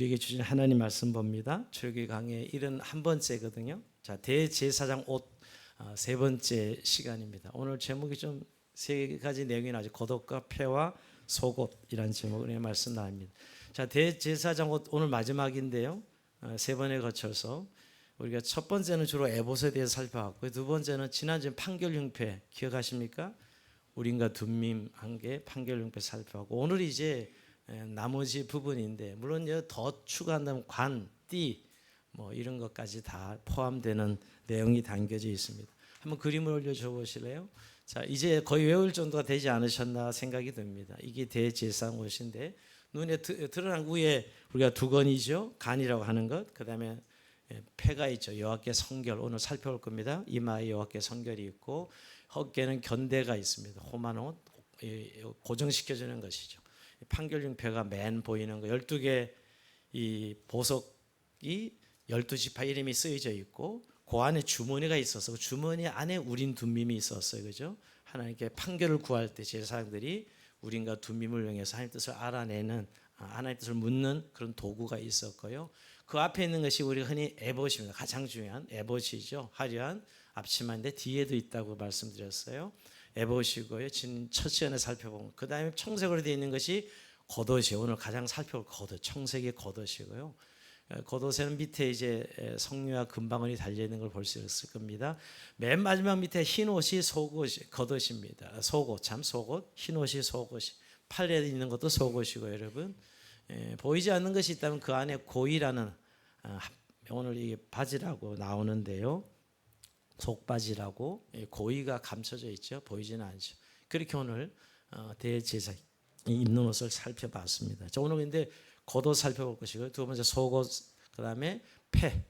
우리에게 주신 하나님 말씀 봅니다. 출애굽기 강의 71번째거든요. 자, 대제사장 옷 세 번째 시간입니다. 오늘 제목이 좀 세 가지 내용이 나죠. 겉옷과 폐와 속옷이라는 제목으로 말씀 나옵니다. 자, 대제사장 옷 오늘 마지막인데요. 세 번에 거쳐서 우리가 첫 번째는 주로 에봇에 대해서 살펴봤고요. 두 번째는 지난주 판결 흉패 기억하십니까? 우림과 둠밈 한 개 판결 흉패 살펴보고 오늘 이제 나머지 부분인데 물론 더 추가한다면 관, 띠 뭐 이런 것까지 다 포함되는 내용이 담겨져 있습니다. 한번 그림을 올려줘 보실래요? 자, 이제 거의 외울 정도가 되지 않으셨나 생각이 듭니다. 이게 대제사장 옷인데 눈에 드러난 위에 우리가 두건이죠. 간이라고 하는 것. 그다음에 폐가 있죠. 여호와께 성결 오늘 살펴볼 겁니다. 이마에 여호와께 성결이 있고 어깨는 견대가 있습니다. 홈한 옷 고정시켜주는 것이죠. 판결흉패가 맨 보이는 거 12개 이 보석이 12지파 이름이 쓰여져 있고 그 안에 주머니가 있어서 그 주머니 안에 우린 둠밈이 있었어요. 그죠? 하나님께 판결을 구할 때 제사장들이 우린과 둠밈을 이용해서 하나님 뜻을 알아내는 하나님 뜻을 묻는 그런 도구가 있었고요. 그 앞에 있는 것이 우리가 흔히 에봇입니다. 가장 중요한 에봇이죠. 화려한 앞치마인데 뒤에도 있다고 말씀드렸어요. 에봇이고요. 첫 시간에 살펴본 그 다음에 청색으로 되어 있는 것이 겉옷이에요. 오늘 가장 살펴볼 겉옷, 청색의 겉옷이고요. 겉옷에는 밑에 이제 성류와 금방울이 달려 있는 걸 볼 수 있을 겁니다. 맨 마지막 밑에 흰 옷이 속옷, 겉옷입니다. 속옷, 참 속옷, 흰 옷이 속옷이, 팔에 있는 것도 속옷이고 여러분 보이지 않는 것이 있다면 그 안에 고이라는 오늘 이 바지라고 나오는데요. 속바지라고 고이가 감춰져 있죠. 보이지는 않죠. 그렇게 오늘 대제사장이 입는 옷을 살펴봤습니다. 자, 오늘 근데 겉옷 살펴볼 것이고요. 두 번째 속옷, 그 다음에 폐,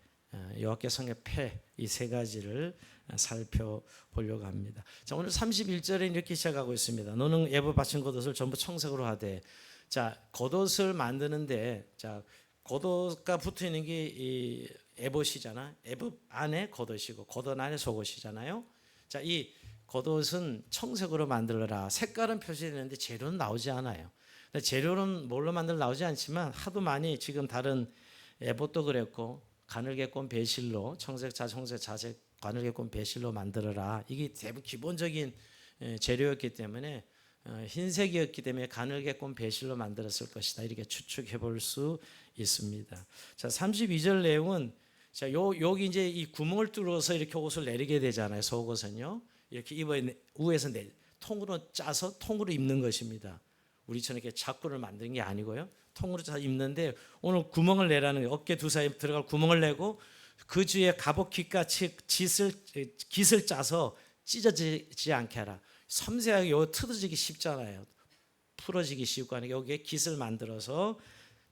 여호와께 성의 폐, 이 세 가지를 살펴보려고 합니다. 자, 오늘 31절에 이렇게 시작하고 있습니다. 너는 에봇 받친 겉옷을 전부 청색으로 하되. 자, 겉옷을 만드는데 자, 겉옷과 붙어 있는 게 이 에봇이잖아. 에봇 안에 겉옷이고 겉옷 안에 속옷이잖아요. 자, 이 겉옷은 청색으로 만들어라. 색깔은 표시되는데 재료는 나오지 않아요. 재료는 뭘로 만들어 나오지 않지만 하도 많이 지금 다른 에봇도 그랬고 가늘게꼰 배실로 청색, 자청색, 자색, 가늘게꼰 배실로 만들어라. 이게 대부분 기본적인 재료였기 때문에 흰색이었기 때문에 가늘게꼰 배실로 만들었을 것이다. 이렇게 추측해 볼 수 있습니다. 자, 32절 내용은 자, 여기 이제 이 구멍을 뚫어서 이렇게 옷을 내리게 되잖아요. 속옷은요. 이렇게 위에서 통으로 짜서 통으로 입는 것입니다. 우리처럼 이렇게 자꾸를 만드는 게 아니고요. 통으로 짜 입는데 오늘 구멍을 내라는 거예요. 어깨 두 사이에 들어갈 구멍을 내고 그 주위에 갑옷깃같이 깃을 짜서 찢어지지 않게 하라. 섬세하게 요 틀어지기 쉽잖아요. 풀어지기 쉽고 하니까 여기에 깃을 만들어서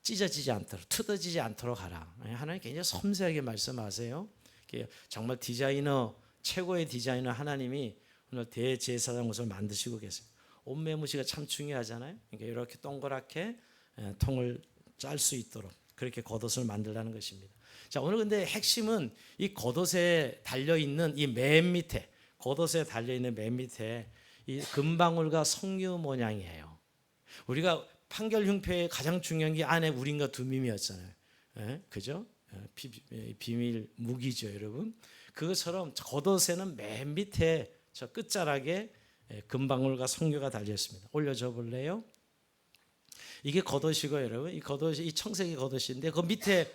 찢어지지 않도록 뜯어지지 않도록 하라. 하나님 굉장히 섬세하게 말씀하세요. 정말 디자이너 최고의 디자이너 하나님이 오늘 대제사장 옷을 만드시고 계세요. 옷 매무시가 참 중요하잖아요. 그러니까 이렇게 동그랗게 통을 짤 수 있도록 그렇게 겉옷을 만들라는 것입니다. 자, 오늘 근데 핵심은 이 겉옷에 달려 있는 이 맨 밑에 겉옷에 달려 있는 맨 밑에 이 금방울과 석류 모양이에요. 우리가 판결 흉패의 가장 중요한 게 안에 우림과 둠밈이었잖아요. 그죠? 비밀 무기죠, 여러분. 그것처럼 겉옷에는 맨 밑에 저 끝자락에 금방울과 석류가 달려 있습니다. 올려줘 볼래요? 이게 겉옷이고 여러분, 이 겉옷이 이 청색이 겉옷인데 그 밑에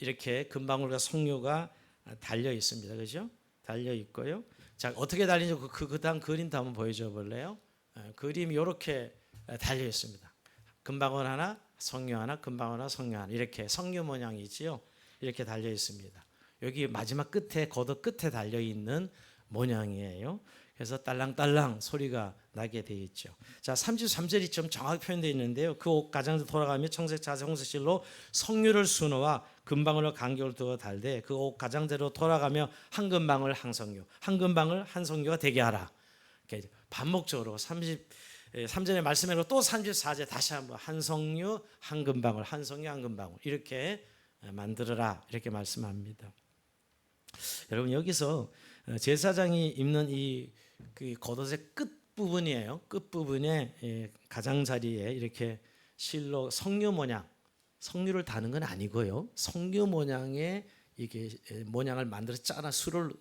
이렇게 금방울과 석류가 달려 있습니다. 그죠? 달려 있고요. 자, 어떻게 달리는지 그 다음 그림도 한번 보여줘 볼래요? 그림이 이렇게 달려 있습니다. 금방울 하나, 석류 하나, 금방울 하나, 석류 하나 이렇게 석류 모양이지요. 이렇게 달려 있습니다. 여기 마지막 끝에 겉옷 끝에 달려 있는 모양이에요. 그래서 딸랑딸랑 소리가 나게 되어 있죠. 자, 33절이 좀 정확히 표현되어 있는데요. 그 옷 가장자리 돌아가며 청색, 자색, 홍색 실로 석류를 수놓아 금방울로 간격을 두어 달되 그 옷 가장자리로 돌아가며 한 금방울 한 석류, 한 금방울 한 석류가 되게 하라. 이렇게 반복적으로 33절의 말씀으로 또 34절 다시 한번 한 석류, 한 금방울, 한 석류, 한 금방울 이렇게 만들어라 이렇게 말씀합니다. 여러분 여기서 제사장이 입는 이 겉옷의 끝 부분이에요. 끝 부분에 가장자리에 이렇게 실로 석류 모양 석류를 다는 건 아니고요. 석류 모양의 이게 모양을 만들어서 짜나 수로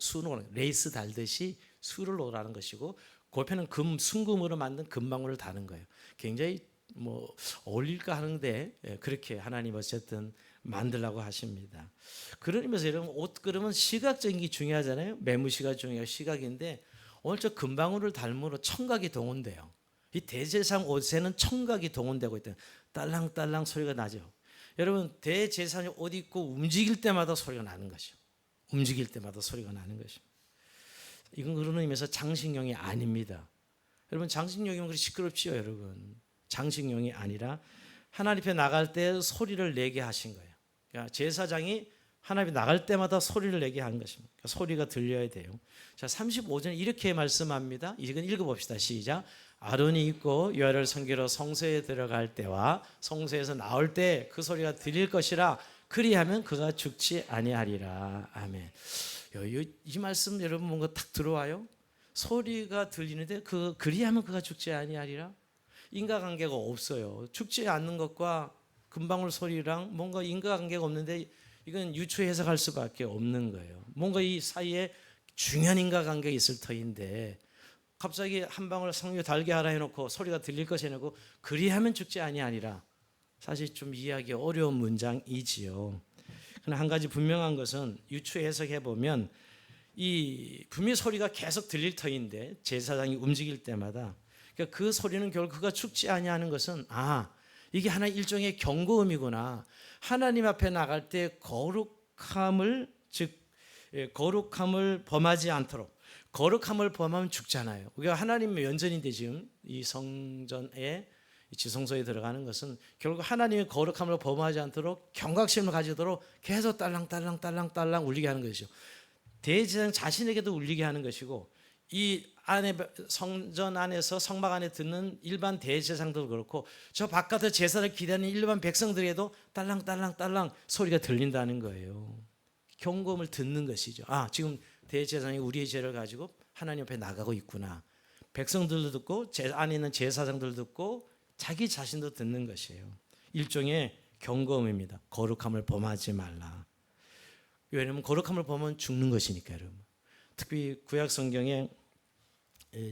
레이스 달듯이 수를 놓으라는 것이고, 그 옆에는 순금으로 만든 금방울을 다는 거예요. 굉장히 뭐 어울릴까 하는데 그렇게 하나님 어쨌든 만들라고 하십니다. 그런 의미에서 여러분, 옷 그러면 시각적인 게 중요하잖아요. 매무시가 중요하고 시각인데, 오늘 저 금방울을 닮으로 청각이 동원돼요. 이 대제사장 옷에는 청각이 동원되고 있다. 딸랑딸랑 소리가 나죠. 여러분, 대제사장이 옷 입고 움직일 때마다 소리가 나는 것이요. 움직일 때마다 소리가 나는 것입니다. 이건 그런 의미에서 장식용이 아닙니다. 여러분, 장식용이면 그렇게 시끄럽지요, 여러분. 장식용이 아니라 하나님 앞에 나갈 때 소리를 내게 하신 거예요. 그러니까 제사장이 하나님 앞에 나갈 때마다 소리를 내게 한 것입니다. 그러니까 소리가 들려야 돼요. 자, 35절에 이렇게 말씀합니다. 이건 읽어봅시다. 시작. 아론이 입고 여호와를 섬기러 성소에 들어갈 때와 성소에서 나올 때 그 소리가 들릴 것이라, 그리하면 그가 죽지 아니하리라. 아멘. 이 말씀 여러분 뭔가 탁 들어와요? 소리가 들리는데 그리하면 그가 죽지 아니하리라. 인과관계가 없어요. 죽지 않는 것과 금방울 소리랑 뭔가 인과관계가 없는데, 이건 유추 해석할 수밖에 없는 거예요. 뭔가 이 사이에 중요한 인과관계가 있을 터인데, 갑자기 한 방울 석류 달게 하라 해놓고 소리가 들릴 것이 해놓고 그리하면 죽지 아니하리라. 사실 좀 이해하기 어려운 문장이지요. 그러나 한 가지 분명한 것은 유추 해석해 보면 이 분명히 소리가 계속 들릴 터인데, 제사장이 움직일 때마다 그러니까 그 소리는 결국 그가 죽지 아니하는 것은, 이게 하나 일종의 경고음이구나. 하나님 앞에 나갈 때 거룩함을 범하지 않도록. 거룩함을 범하면 죽잖아요. 우리가 하나님의 면전인데, 지금 이 성전에 지성소에 들어가는 것은 결국 하나님의 거룩함을 범하지 않도록 경각심을 가지도록 계속 딸랑딸랑 울리게 하는 것이죠. 대제사장 자신에게도 울리게 하는 것이고, 이 안에 성전 안에서 성막 안에 듣는 일반 대제사장도 그렇고, 저 바깥에 제사를 기다리는 일반 백성들에게도 딸랑딸랑 소리가 들린다는 거예요. 경고음을 듣는 것이죠. 지금 대제사장이 우리의 죄를 가지고 하나님 앞에 나가고 있구나. 백성들도 듣고 안에 있는 제사장들도 듣고 자기 자신도 듣는 것이에요. 일종의 경고음입니다. 거룩함을 범하지 말라. 왜냐하면 거룩함을 범하면 죽는 것이니까. 여러분, 특히 구약 성경에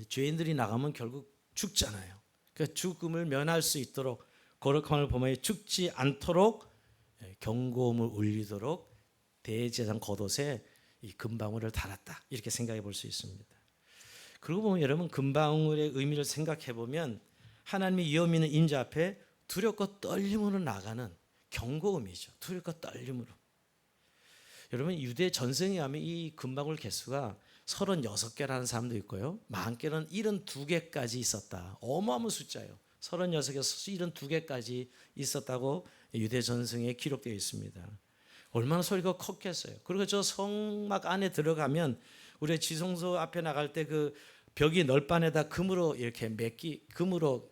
죄인들이 나가면 결국 죽잖아요. 그러니까 죽음을 면할 수 있도록 거룩함을 범하여 죽지 않도록 경고음을 울리도록 대제사장 겉옷에 이 금방울을 달았다, 이렇게 생각해 볼 수 있습니다. 그러고 보면 여러분, 금방울의 의미를 생각해 보면 하나님의 위엄 있는 임자 앞에 두렵고 떨림으로 나가는 경고음이죠. 두렵고 떨림으로. 여러분, 유대 전승에 하면 이 금방울 개수가 36개라는 사람도 있고요, 많게는 72개까지 있었다. 어마어마한 숫자예요. 36에서 72개까지 있었다고 유대 전승에 기록되어 있습니다. 얼마나 소리가 컸겠어요. 그리고 저 성막 안에 들어가면, 우리 지성소 앞에 나갈 때 그 벽이 널판에다 금으로 이렇게 금으로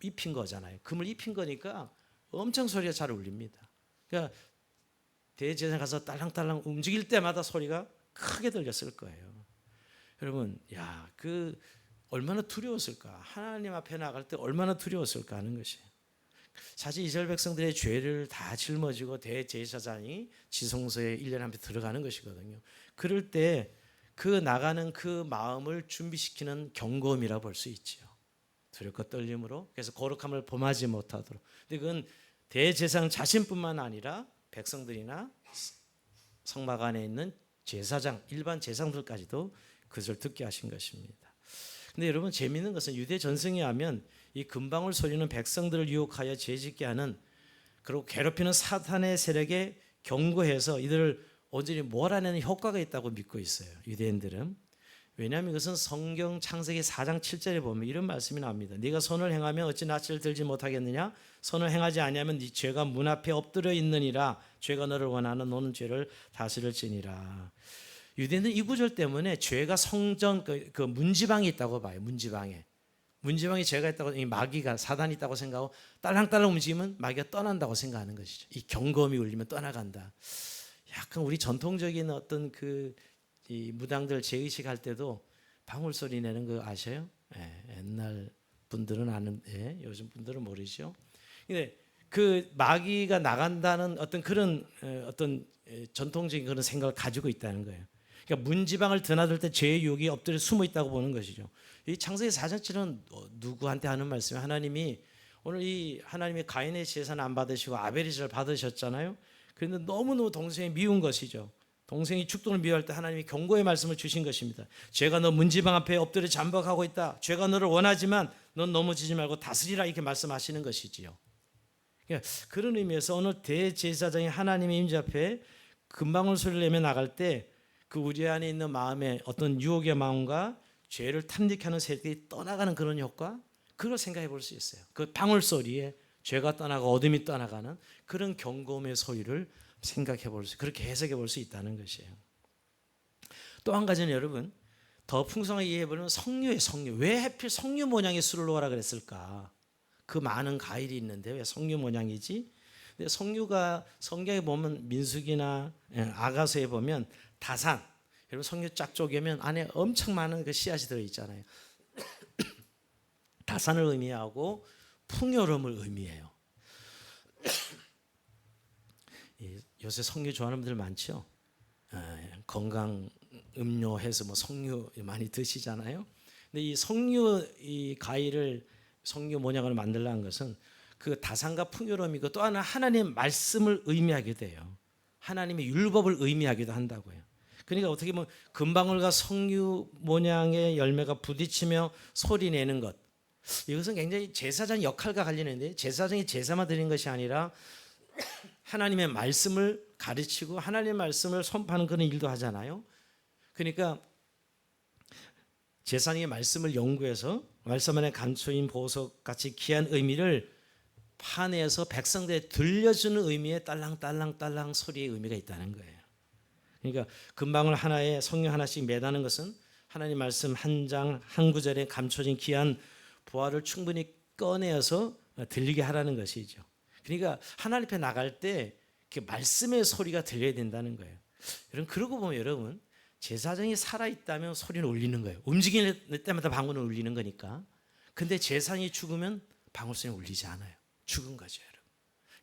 입힌 거잖아요. 금을 입힌 거니까 엄청 소리가 잘 울립니다. 그러니까 대제사장 가서 딸랑딸랑 움직일 때마다 소리가 크게 들렸을 거예요. 여러분, 그 얼마나 두려웠을까. 하나님 앞에 나갈 때 얼마나 두려웠을까 하는 것이에요. 사실 이스라엘 백성들의 죄를 다 짊어지고 대제사장이 지성소에 1년에 한 번 들어가는 것이거든요. 그럴 때 그 나가는 그 마음을 준비시키는 경고음이라 볼 수 있죠. 두렵고 떨림으로. 그래서 거룩함을 범하지 못하도록. 근데 그건 대제사장 자신뿐만 아니라 백성들이나 성막 안에 있는 제사장, 일반 제사장들까지도 그것을 듣게 하신 것입니다. 근데 여러분, 재미있는 것은 유대 전승에 하면 이 금방울 소리는 백성들을 유혹하여 죄짓게 하는, 그리고 괴롭히는 사탄의 세력에 경고해서 이들을 온전히 몰아내는 효과가 있다고 믿고 있어요, 유대인들은. 왜냐하면 이것은 성경 창세기 4장 7절에 보면 이런 말씀이 나옵니다. 네가 선을 행하면 어찌 낯을 들지 못하겠느냐? 선을 행하지 아니하면 네 죄가 문 앞에 엎드려 있느니라. 죄가 너를 원하는 너는 죄를 다스릴지니라. 유대인들은 이 구절 때문에 죄가 성전 그 문지방에 있다고 봐요. 문지방에 죄가 있다고, 이 마귀가 사단이 있다고 생각하고 딸랑딸랑 움직이면 마귀가 떠난다고 생각하는 것이죠. 이 경고음이 울리면 떠나간다. 약간 우리 전통적인 어떤 이 무당들 재의식할 때도 방울 소리 내는 거 아셔요? 옛날 분들은 아는데 요즘 분들은 모르죠. 근데 그 마귀가 나간다는 어떤 그런 어떤 전통적인 그런 생각을 가지고 있다는 거예요. 그러니까 문지방을 드나들 때 죄의 유혹이 엎드려 숨어 있다고 보는 것이죠. 이 창세기 4장처럼 누구한테 하는 말씀이 하나님이 오늘 이 하나님이 가인의 제사는 안 받으시고 아벨의 제사를 받으셨잖아요. 그런데 너무너무 동생이 미운 것이죠. 동생이 죽도록 미워할 때 하나님이 경고의 말씀을 주신 것입니다. 죄가 너 문지방 앞에 엎드려 잠복하고 있다. 죄가 너를 원하지만 넌 넘어지지 말고 다스리라 이렇게 말씀하시는 것이지요. 그러니까 그런 의미에서 오늘 대제사장이 하나님의 임재 앞에 금방울 소리를 내며 나갈 때 그 우리 안에 있는 마음에 어떤 유혹의 마음과 죄를 탐닉하는 세력이 떠나가는 그런 효과, 그걸 생각해 볼 수 있어요. 그 방울 소리에 죄가 떠나고 어둠이 떠나가는 그런 경고음의 소리를 생각해 볼 수, 그렇게 해석해 볼 수 있다는 것이에요. 또 한 가지는 여러분, 더 풍성하게 이해해 보면 석류의 석류. 왜 하필 석류 모양의 술을 놓으라 그랬을까? 그 많은 과일이 있는데 왜 석류 모양이지? 근데 석류가 성경에 보면 민수기나 아가서에 보면 다산, 여러분 석류 쫙 쪼개면 안에 엄청 많은 그 씨앗이 들어 있잖아요. 다산을 의미하고 풍요로움을 의미해요. 요새 석류 좋아하는 분들 많죠. 건강 음료해서 뭐 석류 많이 드시잖아요. 근데 이 석류 이 과일을 석류 모양으로 만들라는 것은 그 다산과 풍요로움이고 또 하나님의 말씀을 의미하게 돼요. 하나님의 율법을 의미하기도 한다고요. 그러니까 어떻게 보면 금방울과 석류 모양의 열매가 부딪히며 소리 내는 것, 이것은 굉장히 제사장 역할과 관련했는데 제사장이 제사만 드리는 것이 아니라 하나님의 말씀을 가르치고 하나님의 말씀을 선포하는 그런 일도 하잖아요. 그러니까 제사장의 말씀을 연구해서 말씀 안에 감추인 보석 같이 귀한 의미를 파내서 백성들에 들려주는 의미의 딸랑딸랑딸랑 소리의 의미가 있다는 거예요. 그러니까 금방울 하나에 성령 하나씩 매다는 것은 하나님 말씀 한 장 한 구절에 감춰진 귀한 보화를 충분히 꺼내어서 들리게 하라는 것이죠. 그러니까 하나님 앞에 나갈 때 그 말씀의 소리가 들려야 된다는 거예요. 여러분 그러고 보면 여러분 제사장이 살아있다면 소리는 울리는 거예요. 움직일 때마다 방울은 울리는 거니까. 근데 제사장이 죽으면 방울 소리는 울리지 않아요. 죽은 거죠, 여러분.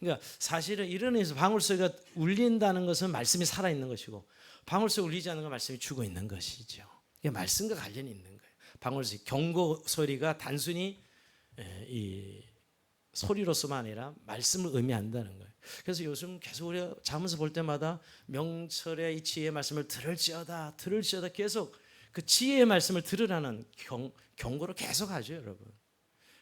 그러니까 사실은 이런 의미에서 방울 소리가 울린다는 것은 말씀이 살아있는 것이고 방울 소리가 울리지 않는 건 말씀이 죽어 있는 것이죠. 이게 말씀과 관련이 있는 거예요. 방울 소리, 경고 소리가 단순히 이 소리로서만 아니라 말씀을 의미한다는 거예요. 그래서 요즘 계속 우리가 자면서 볼 때마다 명철의 이 지혜의 말씀을 들을지어다 계속 그 지혜의 말씀을 들으라는 경고를 계속 하죠, 여러분.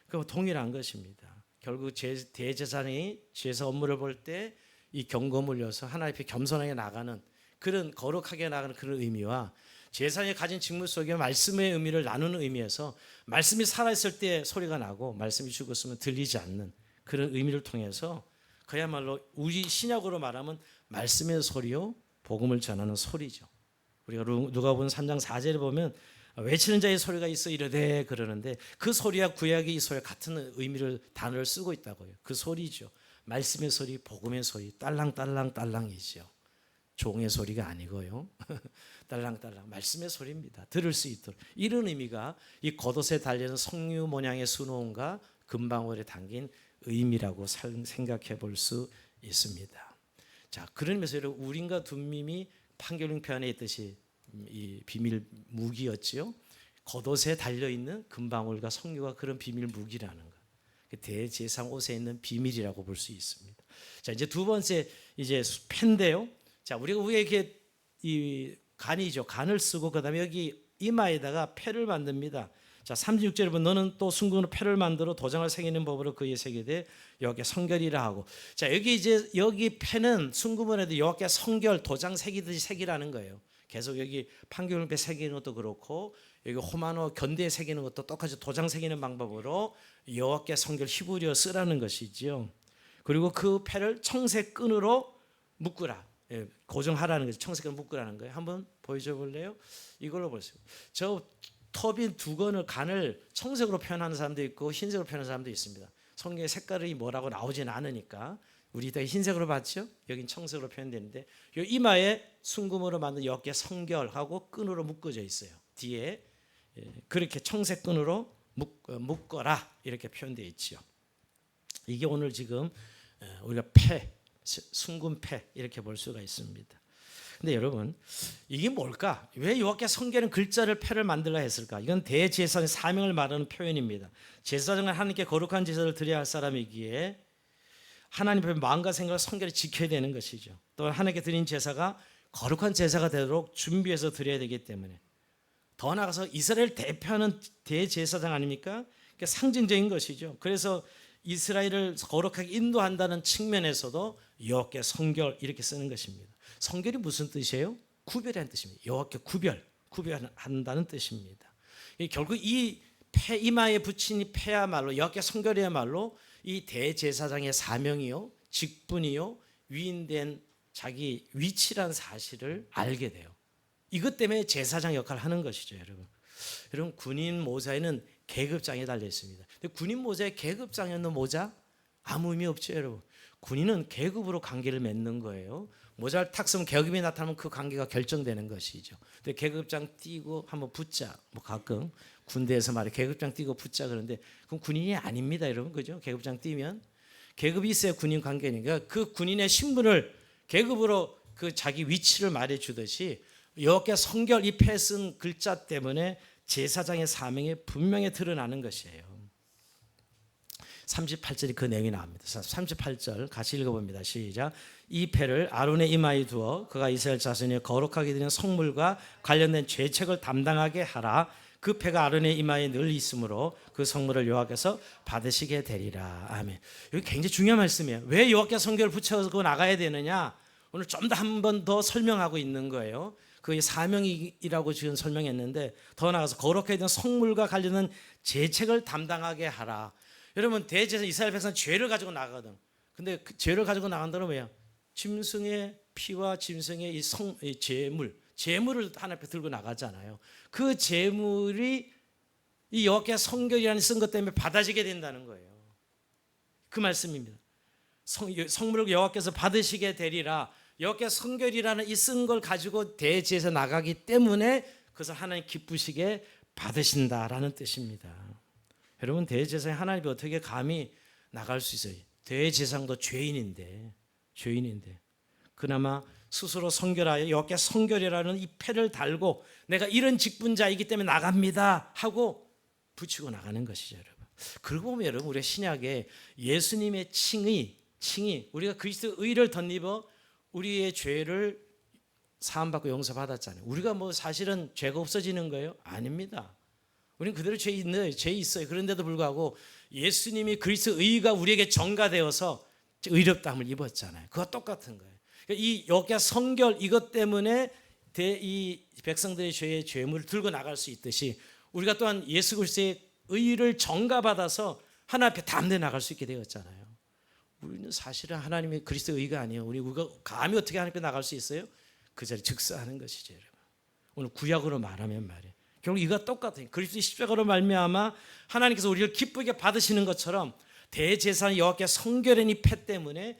그거 동일한 것입니다. 결국 대제사장이 제사 업무를 볼 때 이 경고음을 울려서 하나님 앞에 겸손하게 나가는 그런 거룩하게 나가는 그런 의미와 제사장이 가진 직무 속에 말씀의 의미를 나누는 의미에서 말씀이 살아있을 때 소리가 나고 말씀이 죽었으면 들리지 않는 그런 의미를 통해서 그야말로 우리 신약으로 말하면 말씀의 소리요 복음을 전하는 소리죠. 우리가 누가복음 3장 4절에 보면 외치는 자의 소리가 있어 이르되 그러는데 그 소리와 구약의 이 소리 같은 의미를 단어를 쓰고 있다고요. 그 소리죠. 말씀의 소리, 복음의 소리, 딸랑딸랑딸랑이죠. 종의 소리가 아니고요. 딸랑딸랑 말씀의 소리입니다. 들을 수 있도록 이런 의미가 이 겉옷에 달리는 석류 모양의 수놓음과 금방울에 담긴 의미라고 생각해 볼 수 있습니다. 자, 그런 의미에서 우림과 둠밈이 판결문 표현에 있듯이 이 비밀 무기였지요. 겉옷에 달려 있는 금방울과 석류가 그런 비밀 무기라는 것. 대제사장 옷에 있는 비밀이라고 볼 수 있습니다. 자, 이제 두 번째 이제 펜데요. 자, 우리가 위에 이렇게 이 간이죠. 간을 쓰고 그다음에 여기 이마에다가 패를 만듭니다. 자, 36절에 보면 너는 또 순금으로 패를 만들어 도장을 새기는 법으로 그의 새기되 여호와께 성결이라 하고. 자, 여기 이제 여기 패는 순금으로도 여호와께 성결 도장 새기듯이 새기라는 거예요. 계속 여기 판결문에 새기는 것도 그렇고 여기 호마노 견대에 새기는 것도 똑같이 도장 새기는 방법으로 여호와께 성결 히브리어 쓰라는 것이지요. 그리고 그 패를 청색 끈으로 묶으라. 예, 고정하라는 거죠. 청색 끈을 묶으라는 거예요. 한번 보여줘 볼래요? 이걸로 보세요. 저 터빈 두건을 간을 청색으로 표현하는 사람도 있고 흰색으로 표현하는 사람도 있습니다. 성경의 색깔이 뭐라고 나오지는 않으니까 우리 다 흰색으로 봤죠? 여긴 청색으로 표현되는데 이 이마에 순금으로 만든 여호와께 성결하고 끈으로 묶어져 있어요. 뒤에 그렇게 청색 끈으로 묶어라 이렇게 표현되어 있죠. 이게 오늘 지금 우리가 폐, 순금 폐 이렇게 볼 수가 있습니다. 근데 여러분 이게 뭘까? 왜 여호와께 성결한 글자를 폐를 만들라 했을까? 이건 대제사장의 사명을 말하는 표현입니다. 제사장은 하나님께 거룩한 제사를 드려야 할 사람이기에 하나님 앞에 마음과 생각을 성결히 지켜야 되는 것이죠. 또 하나님께 드린 제사가 거룩한 제사가 되도록 준비해서 드려야 되기 때문에 더 나아가서 이스라엘 대표하는 대제사장 아닙니까? 그러니까 상징적인 것이죠. 그래서 이스라엘을 거룩하게 인도한다는 측면에서도 여호와께 성결 이렇게 쓰는 것입니다. 성결이 무슨 뜻이에요? 구별이라는 뜻입니다. 여호와께 구별한다는 뜻입니다. 결국 이 폐 이마에 붙인 이 폐야말로 여호와께 성결이야말로 이 대제사장의 사명이요, 직분이요, 위임된 자기 위치란 사실을 알게 돼요. 이것 때문에 제사장 역할을 하는 것이죠, 여러분. 여러분 군인 모자에는 계급장이 달려 있습니다. 근데 군인 모자에 계급장이 없는 모자 아무 의미 없죠, 여러분. 군인은 계급으로 관계를 맺는 거예요. 모자를 탁 쓰면 계급이 나타나면 그 관계가 결정되는 것이죠. 근데 계급장 띄고 한번 붙자. 뭐 가끔 군대에서 말해 계급장 띄고 붙자 그러는데 그럼 군인이 아닙니다, 여러분. 그죠? 계급장 띄면 계급이 있어야 군인 관계니까 그 군인의 신분을 계급으로 그 자기 위치를 말해 주듯이 여호와께 성결 이 폐 쓴 글자 때문에 제사장의 사명이 분명히 드러나는 것이에요. 38절이 그 내용이 나옵니다. 38절 같이 읽어봅니다. 시작. 이 패를 아론의 이마에 두어 그가 이스라엘 자손이 거룩하게 드리는 성물과 관련된 죄책을 담당하게 하라. 그 패가 아론의 이마에 늘 있으므로 그 성물을 여호와께서 받으시게 되리라. 아멘. 여기 굉장히 중요한 말씀이에요. 왜 여호와께 성결을 붙여서 나가야 되느냐? 오늘 좀 더 한 번 더 설명하고 있는 거예요. 그의 사명이라고 지금 설명했는데 더 나아가서 거룩하게 된 성물과 관련된 죄책을 담당하게 하라. 여러분 대제사 이스라엘 백성 죄를 가지고 나가거든. 근데 그 죄를 가지고 나간다는 뭐야? 짐승의 피와 짐승의 이 제물을 하나님 앞에 들고 나가잖아요. 그 제물이 이 여호와께 성결이라는 쓴 것 때문에 받아지게 된다는 거예요. 그 말씀입니다. 성물을 여호와께서 받으시게 되리라. 여호와께 성결이라는 이 쓴 걸 가지고 대제사에 나가기 때문에 그것을 하나님 기쁘시게 받으신다라는 뜻입니다. 여러분 대제사에 하나님이 어떻게 감히 나갈 수 있어요? 대제사장도 죄인인데 그나마 스스로 성결하여 여호와께 성결이라는 이 패를 달고 내가 이런 직분자이기 때문에 나갑니다 하고 붙이고 나가는 것이죠, 여러분. 그러고 보면 여러분 우리가 신약에 예수님의 칭의 우리가 그리스도의 의를 덧입어 우리의 죄를 사함받고 용서받았잖아요. 우리가 뭐 사실은 죄가 없어지는 거예요? 아닙니다. 우리는 그대로 죄 있어요. 그런데도 불구하고 예수님이 그리스도의 의가 우리에게 전가되어서 의롭다함을 입었잖아요. 그거 똑같은 거예요. 이 여호와께 성결 이것 때문에 이 백성들의 죄의 죄물을 들고 나갈 수 있듯이 우리가 또한 예수 그리스도의 의를 전가받아서 하나님 앞에 담대 나갈 수 있게 되었잖아요. 우리는 사실은 하나님의 그리스도의 의가 아니에요. 우리가 감히 어떻게 하나님 앞에 나갈 수 있어요? 그 자리에 즉사하는 것이죠, 여러분. 오늘 구약으로 말하면 말이에요. 결국 이거 똑같아요. 그리스도의 십자가로 말미암아 하나님께서 우리를 기쁘게 받으시는 것처럼 대제사장 여호와께 성결한 이 패 때문에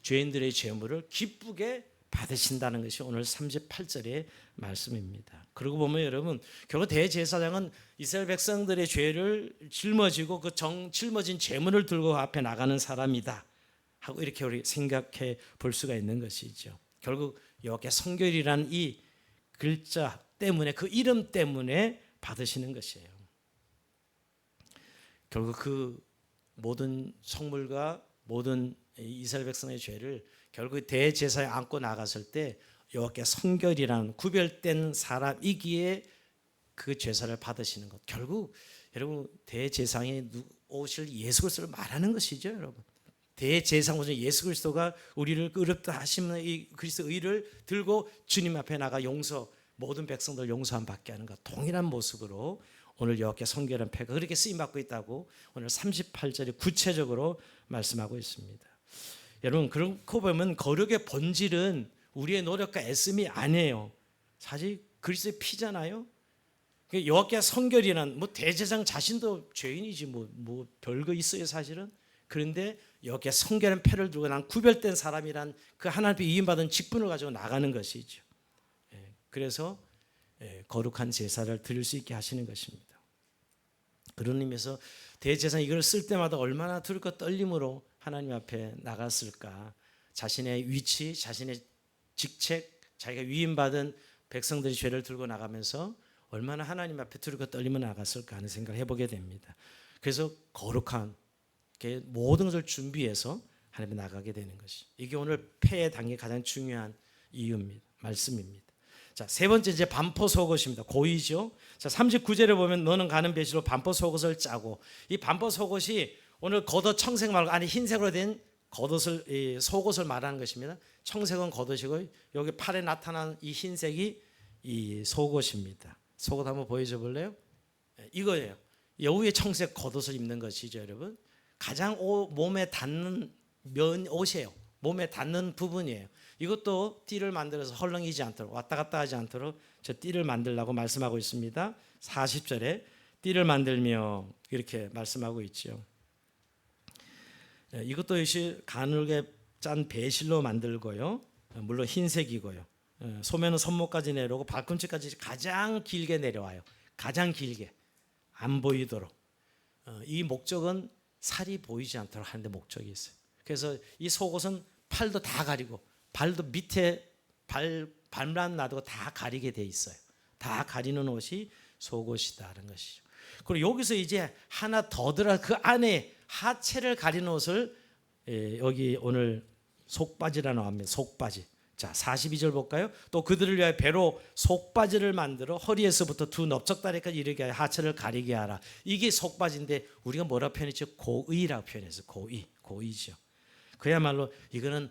죄인들의 죄물을 기쁘게 받으신다는 것이 오늘 38절의 말씀입니다. 그러고 보면 여러분 결국 대제사장은 이스라엘 백성들의 죄를 짊어지고 그 짊어진 죄물을 들고 앞에 나가는 사람이다 하고 이렇게 우리 생각해 볼 수가 있는 것이죠. 결국 여호와께 성결이라는 이 글자 때문에 그 이름 때문에 받으시는 것이에요. 결국 그 모든 성물과 모든 이스라엘 백성의 죄를 결국 대제사에 안고 나갔을 때 여호와께 성결이라는 구별된 사람이기에 그 제사를 받으시는 것. 결국 여러분 대제사장에 오실 예수 그리스도를 말하는 것이죠, 여러분. 대제사장 오신 예수 그리스도가 우리를 의롭다 하시는 이 그리스도 의를 들고 주님 앞에 나가 모든 백성들 용서함 받게 하는 것 동일한 모습으로 오늘 여호와께 성결한 패가 그렇게 쓰임 받고 있다고 오늘 38절에 구체적으로 말씀하고 있습니다. 여러분 그렇고 보면 거룩의 본질은 우리의 노력과 애씀이 아니에요. 사실 그리스도의 피잖아요. 여호와께 성결이란 뭐 대제사장 자신도 죄인이지 뭐 별거 있어요 사실은. 그런데 여호와께 성결한 패를 들고 난 구별된 사람이란 그 하나님 앞에 이임받은 직분을 가지고 나가는 것이죠. 그래서 거룩한 제사를 드릴 수 있게 하시는 것입니다. 그런 의미에서 대제사장 이걸 쓸 때마다 얼마나 두렵고 떨림으로 하나님 앞에 나갔을까? 자신의 위치, 자신의 직책, 자기가 위임받은 백성들이 죄를 들고 나가면서 얼마나 하나님 앞에 두렵고 떨리며 나갔을까 하는 생각을 해보게 됩니다. 그래서 거룩한 모든 것을 준비해서 하나님 앞에 나가게 되는 것이, 이게 오늘 폐의 단계 가장 중요한 이유입니다. 말씀입니다. 자, 세 번째 이제 반포 속옷입니다. 고의죠. 자, 39절에 보면 너는 가는 배시로 반포 속옷을 짜고, 이 반포 속옷이 오늘 겉옷 청색 말고 안에 흰색으로 된 겉옷을, 속옷을 말하는 것입니다. 청색은 겉옷이고 여기 팔에 나타난 이 흰색이 이 속옷입니다. 속옷 한번 보여줘 볼래요? 이거예요. 여우의 청색 겉옷을 입는 것이죠, 여러분. 가장 몸에 닿는 옷이에요. 몸에 닿는 부분이에요. 이것도 띠를 만들어서 헐렁이지 않도록, 왔다 갔다 하지 않도록 저 띠를 만들라고 말씀하고 있습니다. 40절에 띠를 만들며 이렇게 말씀하고 있죠. 이것도 역시 가늘게 짠 배실로 만들고요. 물론 흰색이고요. 소매는 손목까지 내려오고 발꿈치까지 가장 길게 내려와요. 가장 길게 안 보이도록. 이 목적은 살이 보이지 않도록 하는데 목적이 있어요. 그래서 이 속옷은 팔도 다 가리고 발도 밑에 발만 놔두고 다 가리게 돼 있어요. 다 가리는 옷이 속옷이다라는 것이죠. 그리고 여기서 이제 하나 더 들어, 그 안에 하체를 가리는 옷을 여기 오늘 속바지라 나옵니다. 속바지. 자, 42절 볼까요? 또 그들을 위하여 배로 속바지를 만들어 허리에서부터 두 넓적다리까지 이르게 하여 하체를 가리게 하라. 이게 속바지인데 우리가 뭐라 표현했죠? 고의라고 표현했어요. 고의죠. 그야말로 이거는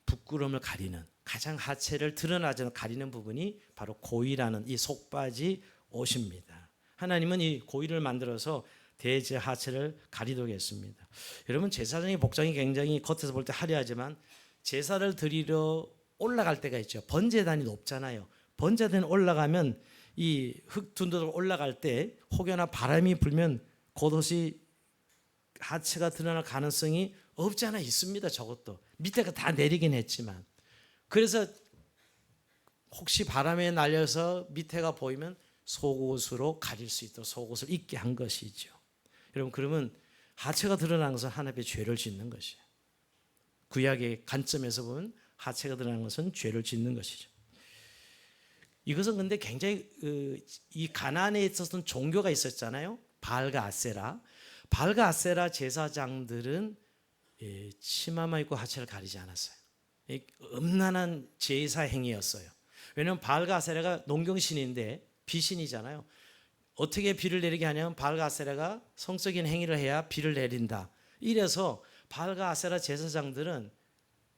부끄러움을 가리는, 가장 하체를 드러나지 않는 가리는 부분이 바로 고의라는 이 속바지 옷입니다. 하나님은 이 고의를 만들어서 대제 하체를 가리도록 했습니다. 여러분, 제사장의 복장이 굉장히 겉에서 볼 때 화려하지만 제사를 드리러 올라갈 때가 있죠. 번제단이 높잖아요. 번제단이 올라가면 이 흙둔도로 올라갈 때 혹여나 바람이 불면 겉옷이 하체가 드러날 가능성이 없지 않아 있습니다. 저것도 밑에가 다 내리긴 했지만, 그래서 혹시 바람에 날려서 밑에가 보이면 속옷으로 가릴 수 있도록 속옷을 입게 한 것이죠. 여러분, 그러면 하체가 드러나는 것은 하나님의 죄를 짓는 것이에요. 구약의 관점에서 보면 하체가 드러나는 것은 죄를 짓는 것이죠. 이것은 근데 굉장히 이 가나안에 있었던 종교가 있었잖아요. 바알과 아세라. 바알과 아세라 제사장들은 치마만 입고 하체를 가리지 않았어요. 음란한 제사 행위였어요. 왜냐하면 바알과 아세라가 농경신인데 비신이잖아요. 어떻게 비를 내리게 하냐면 바알과 아세라가 성적인 행위를 해야 비를 내린다. 이래서 바알과 아세라 제사장들은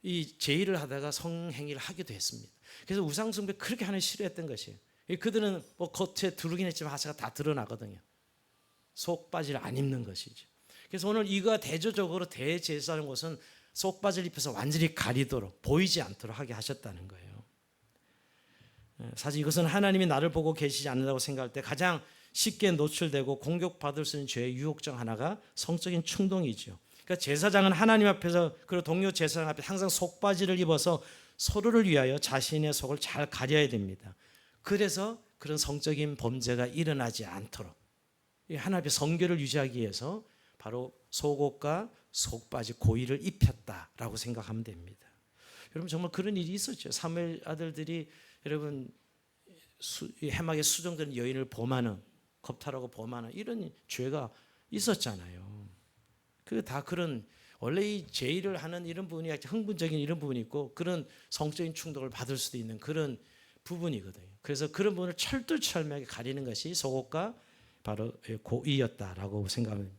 이 제의를 하다가 성행위를 하기도 했습니다. 그래서 우상숭배 그렇게 하는 싫어했던 것이에요. 그들은 뭐 겉에 두르긴 했지만 하체가 다 드러나거든요. 속바지를 안 입는 것이죠. 그래서 오늘 이거 대조적으로 대제사라는 것은 속바지를 입혀서 완전히 가리도록, 보이지 않도록 하게 하셨다는 거예요. 사실 이것은 하나님이 나를 보고 계시지 않는다고 생각할 때 가장 쉽게 노출되고 공격받을 수 있는 죄의 유혹 중 하나가 성적인 충동이죠. 그러니까 제사장은 하나님 앞에서, 그리고 동료 제사장 앞에 항상 속바지를 입어서 서로를 위하여 자신의 속을 잘 가려야 됩니다. 그래서 그런 성적인 범죄가 일어나지 않도록 하나님 앞에 성결을 유지하기 위해서 바로 속옷과 속바지 고의를 입혔다라고 생각하면 됩니다. 여러분, 정말 그런 일이 있었죠. 사무엘 아들들이 여러분 해막에 수정된 여인을 범하는, 겁탈하고 범하는 이런 죄가 있었잖아요. 그 다 그런, 원래 이 제의를 하는 이런 부분이 흥분적인 이런 부분이 있고 그런 성적인 충동을 받을 수도 있는 그런 부분이거든요. 그래서 그런 부분을 철두철미하게 가리는 것이 속옷과 바로 고의였다라고 생각합니다.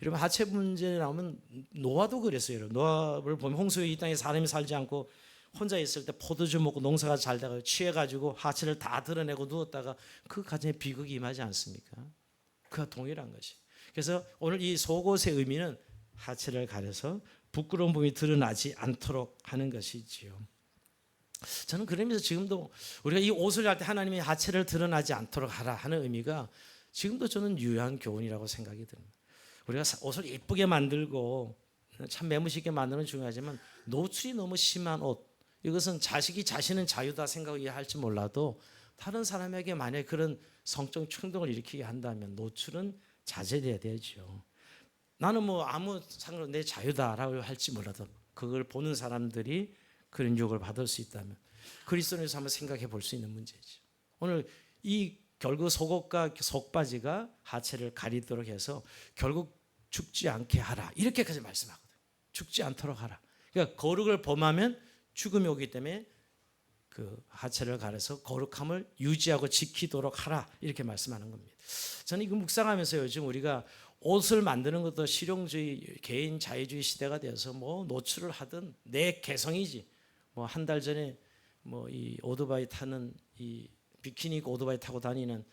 여러분, 하체 문제 나오면 노아도 그랬어요. 여러분, 노아를 보면 홍수에 이 땅에 사람이 살지 않고 혼자 있을 때 포도주 먹고 농사가 잘 되고 취해가지고 하체를 다 드러내고 누웠다가 그 가정에 비극이 임하지 않습니까? 그와 동일한 것이. 그래서 오늘 이 속옷의 의미는 하체를 가려서 부끄러운 부분이 드러나지 않도록 하는 것이지요. 저는 그러면서 지금도 우리가 이 옷을 할 때 하나님이 하체를 드러나지 않도록 하라 하는 의미가 지금도 저는 유효한 교훈이라고 생각이 듭니다. 우리가 옷을 예쁘게 만들고 참 매무시게 만드는 건 중요하지만 노출이 너무 심한 옷, 이것은 자식이 자신은 자유다 생각을 이해할지 몰라도 다른 사람에게 만약에 그런 성적 충동을 일으키게 한다면 노출은 자제돼야 되죠. 나는 뭐 아무 상관 내 자유다라고 할지 몰라도 그걸 보는 사람들이 그런 유혹을 받을 수 있다면 그리스도인에서 한번 생각해 볼 수 있는 문제죠. 오늘 이 결국 속옷과 속바지가 하체를 가리도록 해서 결국 죽지 않게 하라 이렇게까지 말씀하거든요. 죽지 않도록 하라. 그러니까 거룩을 범하면 죽음이 오기 때문에 그 하체를 가려서 거룩함을 유지하고 지키도록 하라 이렇게 말씀하는 겁니다. 저는 이거 묵상하면서 요즘 우리가 옷을 만드는 것도 실용주의, 개인 자유주의 시대가 되어서 뭐 노출을 하든 내 개성이지. 뭐 한 달 전에 뭐 이 오토바이 타는 이 비키니 입고 오토바이 타고 다니는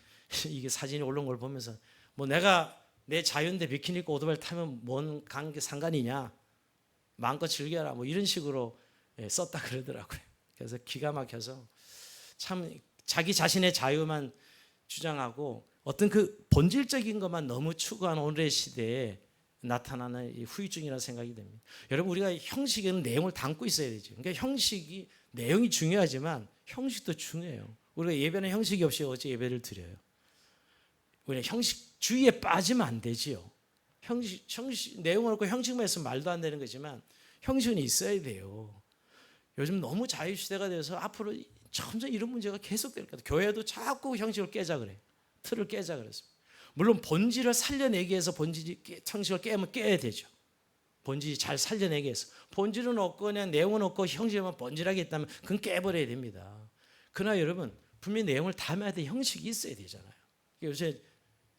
이게 사진이 올라온 걸 보면서 뭐 내가 내 자유인데 비키니 입고 오토바이 타면 뭔 관계 상관이냐. 마음껏 즐겨라. 뭐 이런 식으로 썼다 그러더라고요. 그래서 기가 막혀서 참 자기 자신의 자유만 주장하고 어떤 그 본질적인 것만 너무 추구하는 오늘의 시대에 나타나는 이 후유증이라는 생각이 됩니다. 여러분 우리가 형식에는 내용을 담고 있어야 되죠. 그러니까 형식이 내용이 중요하지만 형식도 중요해요. 우리가 예배는 형식이 없이 어째 예배를 드려요. 우리가 형식주의에 빠지면 안 되지요. 형식 내용을 놓고 형식만 있으면 말도 안 되는 거지만 형식은 있어야 돼요. 요즘 너무 자유시대가 돼서 앞으로 점점 이런 문제가 계속될 것 같아요. 교회도 자꾸 형식을 깨자 그래요. 틀을 깨자 그랬습니다. 물론 본질을 살려내기 위해서 형식을 깨면 깨야 되죠. 본질이 잘 살려내기 위해서. 본질은 없고 그냥 내용은 없고 형식만 번질하게 있다면 그건 깨버려야 됩니다. 그러나 여러분 분명히 내용을 담아야 될 형식이 있어야 되잖아요. 요새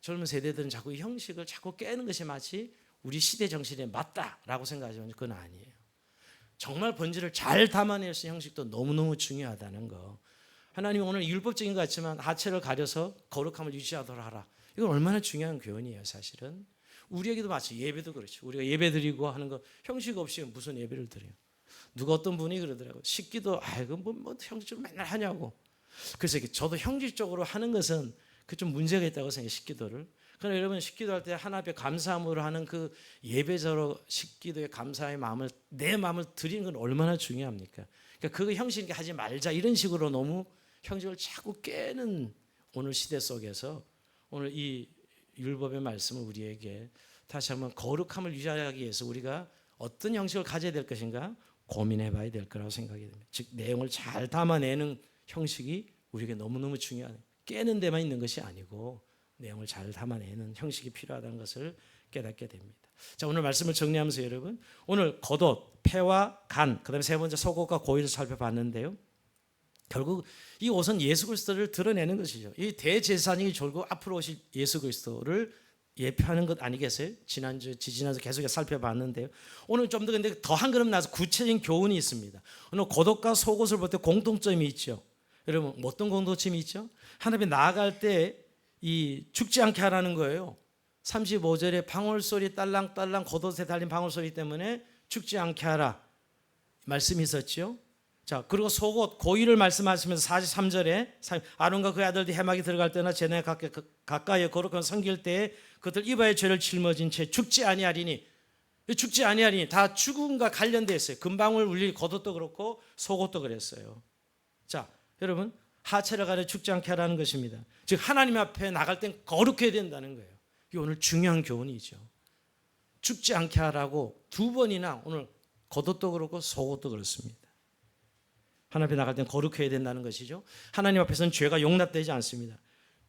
젊은 세대들은 자꾸 이 형식을 자꾸 깨는 것이 마치 우리 시대 정신에 맞다라고 생각하지만 그건 아니에요. 정말 본질을 잘 담아낼 수 있는 형식도 너무너무 중요하다는 거. 하나님은 오늘 율법적인 것 같지만 하체를 가려서 거룩함을 유지하도록 하라. 이건 얼마나 중요한 교훈이에요 사실은. 우리에게도 마치 예배도 그렇죠. 우리가 예배 드리고 하는 거 형식 없이 무슨 예배를 드려요. 누가 어떤 분이 그러더라고요. 식기도 아이고 뭐 형식적으로 맨날 하냐고. 그래서 저도 형식적으로 하는 것은 그 좀 문제가 있다고 생각해요. 식기도를. 그러나 여러분 식기도할 때 하나 앞에 감사함으로 하는 그 예배자로 식기도의 감사의 마음을 내 마음을 드리는 건 얼마나 중요합니까? 그러니까 그거 형식 하지 말자 이런 식으로 너무 형식을 자꾸 깨는 오늘 시대 속에서 오늘 이 율법의 말씀을 우리에게 다시 한번 거룩함을 유지하기 위해서 우리가 어떤 형식을 가져야 될 것인가 고민해 봐야 될 거라고 생각이 됩니다. 즉 내용을 잘 담아내는 형식이 우리에게 너무너무 중요하다. 깨는 데만 있는 것이 아니고 내용을 잘 담아내는 형식이 필요하다는 것을 깨닫게 됩니다. 자, 오늘 말씀을 정리하면서 여러분 오늘 겉옷, 폐와 간, 그다음에 세 번째 속옷과 고의를 살펴봤는데요. 결국 이 옷은 예수 그리스도를 드러내는 것이죠. 이 대제사장이 결국 앞으로 오실 예수 그리스도를 예표하는 것 아니겠어요? 지지난주 계속 살펴봤는데요. 오늘 좀 더 근데 더 한 걸음 나서 구체적인 교훈이 있습니다. 오늘 겉옷과 속옷을 볼 때 공통점이 있죠. 여러분 어떤 공통점이 있죠? 하나님에 나아갈 때 이 죽지 않게 하라는 거예요. 35절에 방울소리 딸랑딸랑 겉옷에 달린 방울소리 때문에 죽지 않게 하라 말씀이 있었죠. 자, 그리고 속옷 고의를 말씀하시면서 43절에 아론과 그의 아들들이 해막에 들어갈 때나 제내 가까이에 거룩한 섬길 때에 그들 이바의 죄를 짊어진 채 죽지 아니하리니 다 죽음과 관련되어 있어요. 금방울 울릴 겉옷도 그렇고 속옷도 그랬어요. 자, 여러분 하체를 가려 죽지 않게 하라는 것입니다. 즉 하나님 앞에 나갈 땐 거룩해야 된다는 거예요. 이게 오늘 중요한 교훈이죠. 죽지 않게 하라고 두 번이나 오늘 겉옷도 그렇고 속옷도 그렇습니다. 하나님 앞에 나갈 땐 거룩해야 된다는 것이죠. 하나님 앞에서는 죄가 용납되지 않습니다.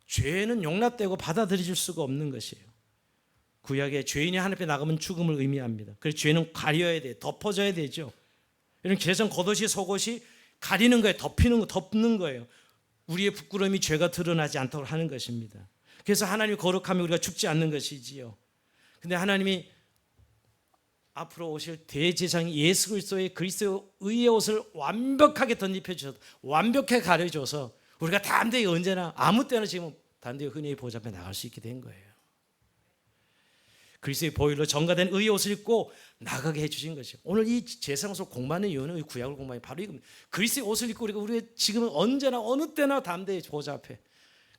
죄는 용납되고 받아들일 수가 없는 것이에요. 구약에 죄인이 하나님 앞에 나가면 죽음을 의미합니다. 그래서 죄는 가려야 돼요. 덮어져야 되죠. 이런 개성 겉옷이 속옷이 가리는 거예요. 덮는 거예요. 우리의 부끄러움이 죄가 드러나지 않도록 하는 것입니다. 그래서 하나님이 거룩하면 우리가 죽지 않는 것이지요. 근데 하나님이 앞으로 오실 대제사장이 예수 그리스도의 의의 옷을 완벽하게 덧입혀 주셔서 완벽하게 가려줘서 우리가 담대히 언제나 아무 때나 지금 담대히 흔히 보좌 앞에 나갈 수 있게 된 거예요. 그리스도의 보혈로 정가된 의의 옷을 입고 나가게 해주신 것이죠. 오늘 이 제사장소 공부하는 이유는 구약을 공부하는 바로 이겁니다. 그리스도의 옷을 입고 우리가 지금은 언제나 어느 때나 담대히 보좌 앞에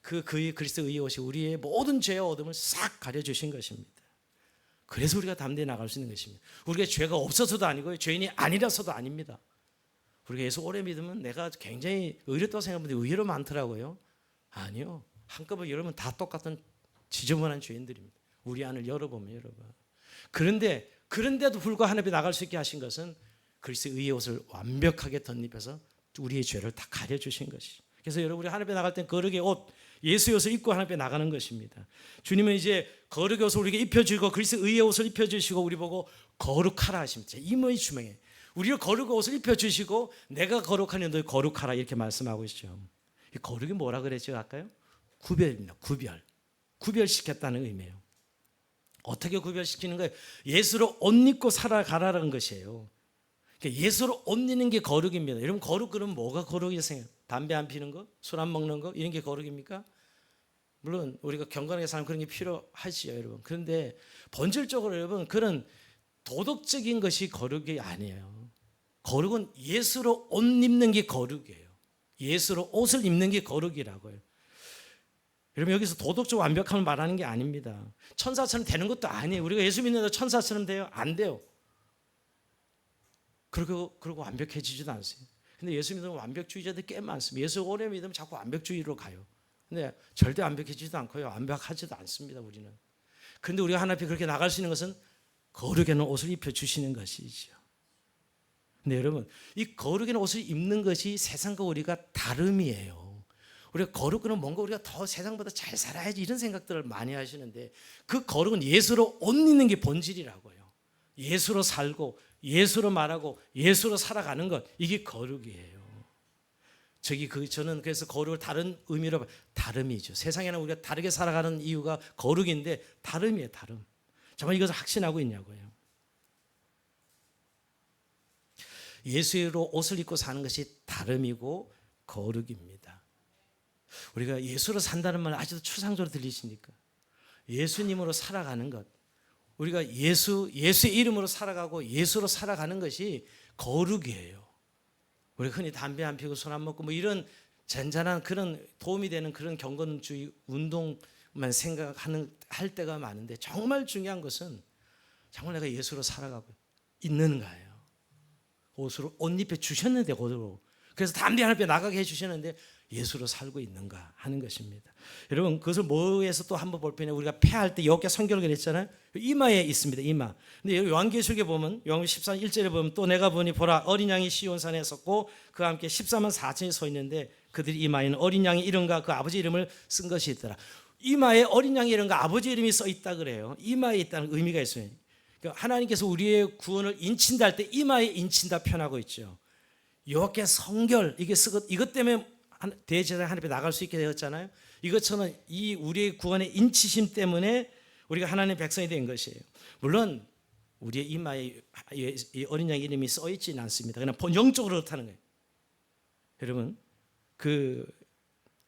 그리스도의 의의 옷이 우리의 모든 죄와 어둠을 싹 가려주신 것입니다. 그래서 우리가 담대히 나갈 수 있는 것입니다. 우리가 죄가 없어서도 아니고요. 죄인이 아니라서도 아닙니다. 우리가 예수 오래 믿으면 내가 굉장히 의롭다고 생각하는데 의외로 많더라고요. 아니요. 한꺼번에 여러분 다 똑같은 지저분한 죄인들입니다. 우리 안을 열어보면 여러분. 그런데도 불구하고 하나님이 나갈 수 있게 하신 것은 그리스도의 의의 옷을 완벽하게 덧입혀서 우리의 죄를 다 가려주신 것이. 그래서 여러분, 우리 하나님 앞에 나갈 땐 거룩의 옷, 예수의 옷을 입고 하나님 앞에 나가는 것입니다. 주님은 이제 거룩의 옷을 우리에게 입혀주고 그리스도의 의의 옷을 입혀주시고 우리 보고 거룩하라 하십니다. 임의 주명에 우리를 거룩의 옷을 입혀주시고 내가 거룩하니 너희 거룩하라 이렇게 말씀하고 있죠. 이 거룩이 뭐라 그랬죠 아까요? 구별입니다. 구별시켰다는 의미예요. 어떻게 구별시키는 거예요? 예수로 옷 입고 살아가라는 것이에요. 그러니까 예수로 옷 입는 게 거룩입니다. 여러분, 거룩 그러면 뭐가 거룩이세요? 담배 안 피는 거? 술 안 먹는 거? 이런 게 거룩입니까? 물론 우리가 경건하게 사는 그런 게 필요하지요, 여러분. 그런데 본질적으로 여러분, 그런 도덕적인 것이 거룩이 아니에요. 거룩은 예수로 옷 입는 게 거룩이에요. 예수로 옷을 입는 게 거룩이라고요. 여러분, 여기서 도덕적 완벽함을 말하는 게 아닙니다. 천사처럼 되는 것도 아니에요. 우리가 예수 믿는다고 천사처럼 돼요? 안 돼요. 그리고 완벽해지지도 않습니다. 근데 예수 믿으면 완벽주의자들 꽤 많습니다. 예수 오래 믿으면 자꾸 완벽주의로 가요. 근데 절대 완벽해지지도 않고요. 완벽하지도 않습니다, 우리는. 그런데 우리가 하나님 앞에 그렇게 나갈 수 있는 것은 거룩에는 옷을 입혀주시는 것이죠. 근데 여러분, 이 거룩에는 옷을 입는 것이 세상과 우리가 다름이에요. 우리가 거룩은 뭔가 우리가 더 세상보다 잘 살아야지 이런 생각들을 많이 하시는데 그 거룩은 예수로 옷 입는 게 본질이라고요. 예수로 살고 예수로 말하고 예수로 살아가는 것, 이게 거룩이에요. 저는 그래서 거룩을 다른 의미로 다름이죠. 세상에는 우리가 다르게 살아가는 이유가 거룩인데 다름이에요. 다름. 정말 이것을 확신하고 있냐고요. 예수로 옷을 입고 사는 것이 다름이고 거룩입니다. 우리가 예수로 산다는 말 아직도 추상적으로 들리십니까? 예수님으로 살아가는 것, 우리가 예수의 이름으로 살아가고 예수로 살아가는 것이 거룩이에요. 우리가 흔히 담배 안 피우고 술 안 먹고 뭐 이런 잔잔한 그런 도움이 되는 그런 경건주의 운동만 할 때가 많은데 정말 중요한 것은 정말 내가 예수로 살아가고 있는가예요. 옷으로 옷 입혀 주셨는데 옷으로. 그래서 담대 하나님 앞에 나가게 해주셨는데 예수로 살고 있는가 하는 것입니다. 여러분, 그것을 뭐에서 또 한번 볼 필요는 우리가 폐할 때 여기에 성결을 했잖아요. 이마에 있습니다. 이마. 근데 요한계시록에 보면 요한계시록 14장 1절에 보면 또 내가 보니 보라 어린 양이 시온산에 섰고 그와 함께 14만 4천이 서 있는데 그들이 이마에는 어린 양의 이름과 그 아버지 이름을 쓴 것이 있더라. 이마에 어린 양의 이름과 아버지 이름이 써 있다 그래요. 이마에 있다는 의미가 있어요. 그러니까 하나님께서 우리의 구원을 인친다 할 때 이마에 인친다 표현하고 있죠. 여호와께 성결 이것 때문에 대제사장 하나님 앞에 나갈 수 있게 되었잖아요. 이것처럼 이 우리의 구원의 인치심 때문에 우리가 하나님의 백성이 된 것이에요. 물론 우리의 이마에 어린 양 이름이 써 있지는 않습니다. 그냥 영적으로 그렇다는 거예요. 여러분, 그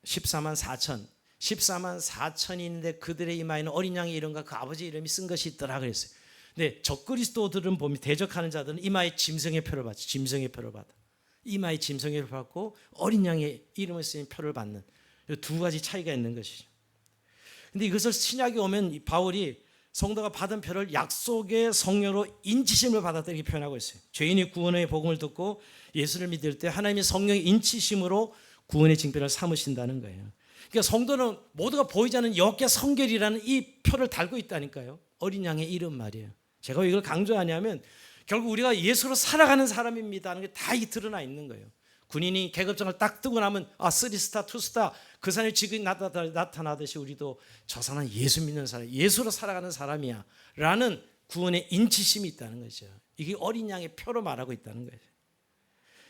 14만 4천이 있는데 그들의 이마에는 어린 양의 이름과 그 아버지 이름이 쓴 것이 있더라 그랬어요. 근데 적그리스도들은 보면 대적하는 자들은 이마에 짐승의 표를 받죠. 짐승의 표를 받아. 이마에 짐승의 표를 받고 어린 양의 이름을 쓰인 표를 받는 두 가지 차이가 있는 것이죠. 근데 이것을 신약에 오면 바울이 성도가 받은 표를 약속의 성령으로 인치심을 받았다 이렇게 표현하고 있어요. 죄인이 구원의 복음을 듣고 예수를 믿을 때 하나님의 성령의 인치심으로 구원의 징표를 삼으신다는 거예요. 그러니까 성도는 모두가 보이지 않는 여호와께 성결이라는 이 표를 달고 있다니까요. 어린 양의 이름 말이에요. 제가 왜 이걸 강조하냐면 결국 우리가 예수로 살아가는 사람입니다 하는 게 다 드러나 있는 거예요. 군인이 계급장을 딱 뜨고 나면 3스타, 2스타 그 사람의 직업이 나타나듯이 우리도 저 사람은 예수 믿는 사람, 예수로 살아가는 사람이야 라는 구원의 인치심이 있다는 거죠. 이게 어린 양의 표로 말하고 있다는 거예요.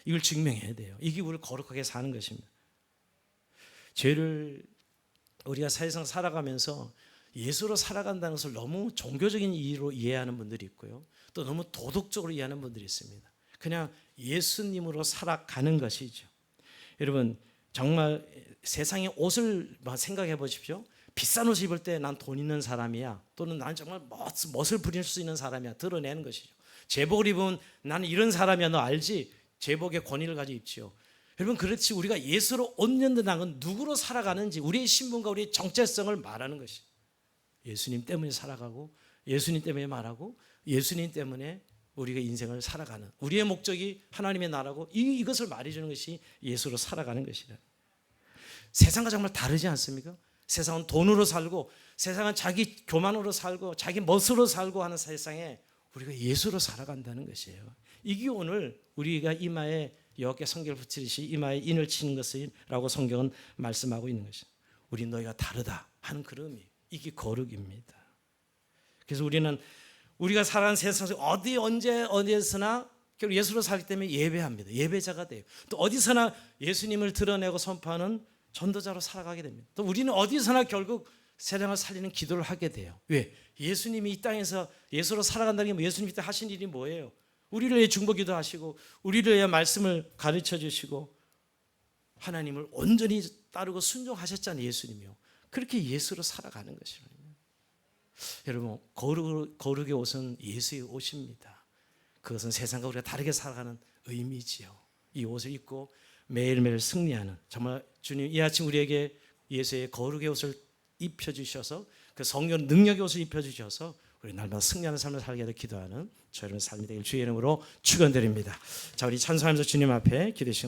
이걸 증명해야 돼요. 이게 우리를 거룩하게 사는 것입니다. 죄를 우리가 사회상 살아가면서 예수로 살아간다는 것을 너무 종교적인 이유로 이해하는 분들이 있고요. 또 너무 도덕적으로 이해하는 분들이 있습니다. 그냥 예수님으로 살아가는 것이죠. 여러분, 정말 세상의 옷을 생각해 보십시오. 비싼 옷을 입을 때 난 돈 있는 사람이야. 또는 난 정말 멋을 부릴 수 있는 사람이야. 드러내는 것이죠. 제복을 입으면 나는 이런 사람이야. 너 알지? 제복의 권위를 가지고 입지요. 여러분, 그렇지 우리가 예수로 옷 입는다는 건 누구로 살아가는지 우리의 신분과 우리의 정체성을 말하는 것이. 예수님 때문에 살아가고 예수님 때문에 말하고 예수님 때문에 우리가 인생을 살아가는 우리의 목적이 하나님의 나라고 이것을 말해주는 것이 예수로 살아가는 것이라. 세상과 정말 다르지 않습니까? 세상은 돈으로 살고 세상은 자기 교만으로 살고 자기 멋으로 살고 하는 세상에 우리가 예수로 살아간다는 것이에요. 이게 오늘 우리가 이마에 여호와께 성결 붙이듯이 이마에 인을 치는 것이라고 성경은 말씀하고 있는 것이죠. 우리 너희가 다르다 하는 그런 의미. 이게 거룩입니다. 그래서 우리가 살아가는 세상에서 어디 언제 어디에서나 결국 예수로 살기 때문에 예배합니다. 예배자가 돼요. 또 어디서나 예수님을 드러내고 선포하는 전도자로 살아가게 됩니다. 또 우리는 어디서나 결국 세상을 살리는 기도를 하게 돼요. 왜? 예수님이 이 땅에서 예수로 살아간다는 게 예수님이 때 하신 일이 뭐예요? 우리를 위해 중보기도 하시고 우리를 위해 말씀을 가르쳐 주시고 하나님을 온전히 따르고 순종하셨잖아요. 예수님이요. 그렇게 예수로 살아가는 것이에요. 여러분, 거룩의 옷은 예수의 옷입니다. 그것은 세상과 우리가 다르게 살아가는 의미지요. 이 옷을 입고 매일매일 승리하는, 정말 주님 이 아침 우리에게 예수의 거룩의 옷을 입혀주셔서 그 성령 능력의 옷을 입혀주셔서 우리 날마다 승리하는 삶을 살게 하려 기도하는 저 여러분의 삶이 되길 주의 이름으로 축원드립니다. 자, 우리 찬송하면서 주님 앞에 기도하시는